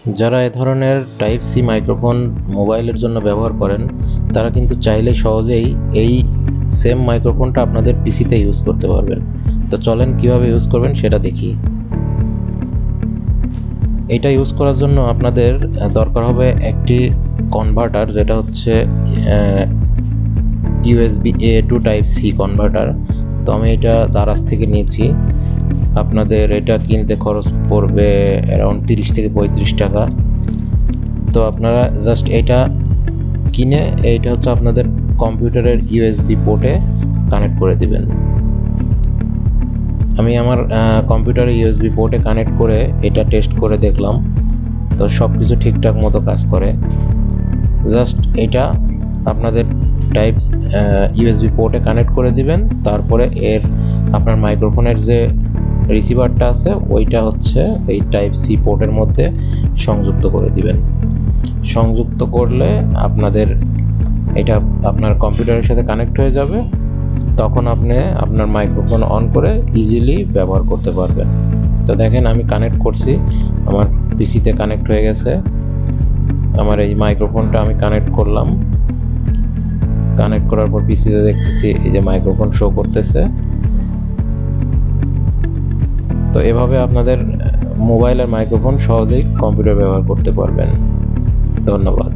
যারা এ ধরনের type C microphone মোবাইলের জন্য ব্যবহার করেন তারা কিন্তু চাইলে সহজেই এই সেম মাইক্রোফোনটা আপনাদের পিসিতে ইউজ করতে পারবেন। তো চলেন কিভাবে ইউজ করবেন সেটা দেখি। এটা ইউজ করার জন্য আপনাদের দরকার হবে একটি কনভার্টার, যেটা হচ্ছে USB A to type C converter. তো আমি এটা দারাজ থেকে নিয়েছি। আপনাদের এটা কিনতে খরচ পড়বে অ্যারাউন্ড 30 থেকে 35 টাকা। তো আপনারা জাস্ট এটা কিনে এইটা হচ্ছে আপনাদের কম্পিউটারের USB পোর্টে কানেক্ট করে দিবেন। আমি আমার কম্পিউটারে USB পোর্টে কানেক্ট করে এটা টেস্ট করে দেখলাম, তো সব কিছু ঠিকঠাক মতো কাজ করে। জাস্ট এটা আপনাদের টাইপ USB পোর্টে কানেক্ট করে দিবেন, তারপরে আপনার মাইক্রোফোনের যে রিসিভারটা আছে ওইটা হচ্ছে এই টাইপ সি পোর্টের মধ্যে সংযুক্ত করে দিবেন। সংযুক্ত করলে এটা আপনার কম্পিউটারের সাথে কানেক্ট হয়ে যাবে। তখন আপনি আপনার মাইক্রোফোন অন করে ইজিলি ব্যবহার করতে পারবেন। তো দেখেন আমি কানেক্ট করছি, আমার পিসিতে কানেক্ট হয়ে গেছে। আমার এই মাইক্রোফোনটা আমি কানেক্ট করলাম। কানেক্ট করার পর পিসিতে দেখতেছি এই যে মাইক্রোফোন শো করতেছে। তো এভাবে আপনাদের মোবাইলের মাইক্রোফোন সহজেই কম্পিউটার ব্যবহার করতে পারবেন। ধন্যবাদ।